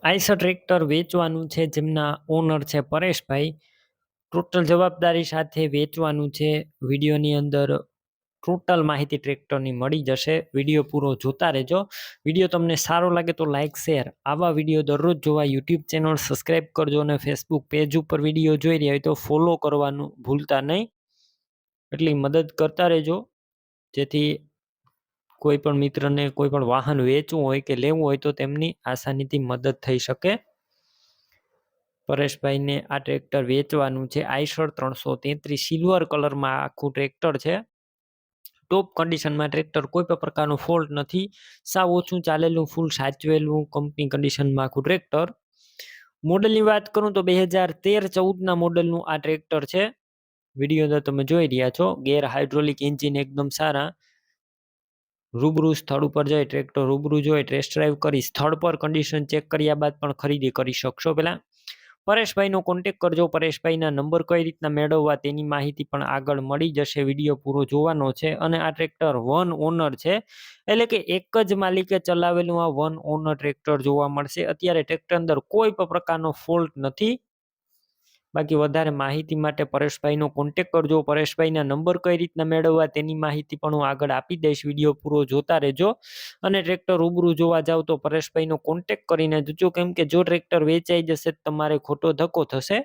Eicher tractor વેચવાનું છે, જેમના ઓનર છે પરેશભાઈ. ટોટલ જવાબદારી સાથે વેચવાનું છે. વિડીયોની અંદર ટોટલ માહિતી ટ્રેક્ટરની મળી જશે. વિડીયો પૂરો જોતા રહેજો. વિડીયો તમને સારો લાગે તો લાઇક શેર. આવા વિડીયો દરરોજ જોવા યુટ્યુબ ચેનલ સબસ્ક્રાઈબ કરજો અને ફેસબુક પેજ ઉપર વિડીયો જોઈ રહ્યા હોય તો ફોલો કરવાનું ભૂલતા નહીં. એટલી મદદ કરતા રહેજો, જેથી કોઈ પણ મિત્રને કોઈ પણ વાહન વેચવું હોય કે લેવું હોય તો તેમની આસાનીથી મદદ થઈ શકે. પરેશભાઈને આ ટ્રેક્ટર વેચવાનું છે. આઇશર 333 સિલ્વર કલરમાં આખું ટ્રેક્ટર છે. ટોપ કન્ડિશનમાં ટ્રેક્ટર, કોઈ પણ પ્રકારનું ફોલ્ટ નથી. સાવ ઓછું ચાલેલું, ફૂલ સાચવેલું કંપની કન્ડિશનમાં આખું ટ્રેક્ટર. મોડલની વાત કરું તો 2013-14ના મોડલનું આ ટ્રેક્ટર છે. વિડીયો અંદર તમે જોઈ રહ્યા છો. ગેર હાઇડ્રોલિક એન્જિન એકદમ સારા. રૂબરૂ સ્થળ ઉપર જઈ ટ્રેક્ટર રૂબરૂ જોઈ ટેસ્ટ ડ્રાઈવ કરી સ્થળ પર કન્ડિશન ચેક કર્યા બાદ પણ ખરીદી કરી શકશો. પહેલા પરેશભાઈનો કોન્ટેક કરજો. પરેશભાઈના નંબર કઈ રીતના મેળવવા તેની માહિતી પણ આગળ મળી જશે. વિડીયો પૂરો જોવાનો છે. અને આ ટ્રેક્ટર વન ઓનર છે, એટલે કે એક જ માલિકે ચલાવેલું આ વન ઓનર ટ્રેક્ટર જોવા મળશે. અત્યારે ટ્રેક્ટર અંદર કોઈ પણ પ્રકારનો ફોલ્ટ નથી. બાકી વધારે માહિતી માટે પરેશભાઈનો કોન્ટેક કરજો. પરેશભાઈના નંબર કઈ રીતના મેળવવા તેની માહિતી પણ હું આગળ આપી દઈશ. વિડીયો પૂરો જોતા રહેજો. અને ટ્રેક્ટર રૂબરૂ જોવા જાવ તો પરેશભાઈનો કોન્ટેક કરીને જજો, કેમ કે જો ટ્રેક્ટર વેચાઈ જશે તમારે ખોટો ધક્કો થશે.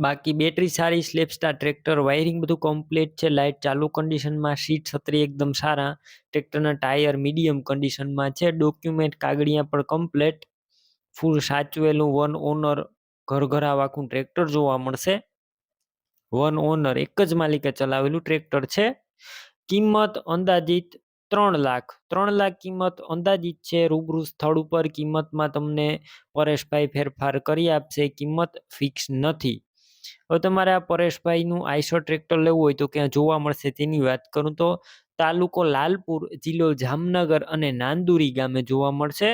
બાકી બેટરી સારી, સ્લેપ સ્ટાર ટ્રેક્ટર, વાયરિંગ બધું કમ્પ્લીટ છે. લાઇટ ચાલુ કન્ડિશનમાં, સીટ છત્રી એકદમ સારા. ટ્રેક્ટરના ટાયર મીડિયમ કન્ડિશનમાં છે. ડોક્યુમેન્ટ કાગળિયા પણ કમ્પ્લીટ, ફૂલ સાચવેલું વન ઓનર ઘરઘરાવ આખું ટ્રેક્ટર જોવા મળશે. વન ઓનર એક જ માલિકે ચલાવેલું ટ્રેક્ટર છે. કિંમત અંદાજિત 3 લાખ કિંમત અંદાજિત છે. રૂબરૂ સ્થળ ઉપર કિંમતમાં તમને પરેશભાઈ ફેરફાર કરી આપશે. કિંમત ફિક્સ નથી. હવે તમારે આ પરેશભાઈનું આઇશર ટ્રેક્ટર લેવું હોય તો ક્યાં જોવા મળશે તેની વાત કરું તો તાલુકો લાલપુર, જિલ્લો જામનગર અને નાંદુરી ગામે જોવા મળશે.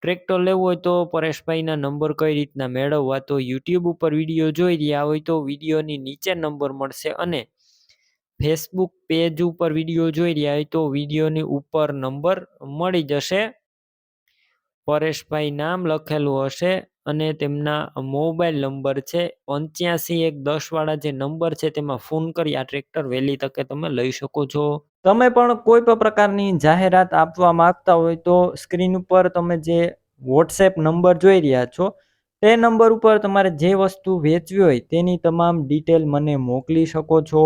ટ્રેક્ટર લેવું હોય તો પરેશભાઈના નંબર કઈ રીતના મેળવવા, તો યુટ્યુબ ઉપર વિડીયો જોઈ રહ્યા હોય તો વિડીયોની નીચે નંબર મળશે, અને ફેસબુક પેજ ઉપર વિડીયો જોઈ રહ્યા હોય તો વિડીયોની ઉપર નંબર મળી જશે. પરેશભાઈ નામ લખેલું હશે અને તેમના મોબાઈલ નંબર છે 85-110 વાળા જે નંબર છે તેમાં ફોન કરી આ ટ્રેક્ટર વહેલી તકે તમે લઈ શકો છો. તમે પણ કોઈ પણ પ્રકારની જાહેરાત આપવા માંગતા હોય તો સ્ક્રીન ઉપર તમે જે વોટ્સએપ નંબર જોઈ રહ્યા છો તે નંબર ઉપર તમારે જે વસ્તુ વેચવી હોય તેની તમામ ડિટેલ મને મોકલી શકો છો.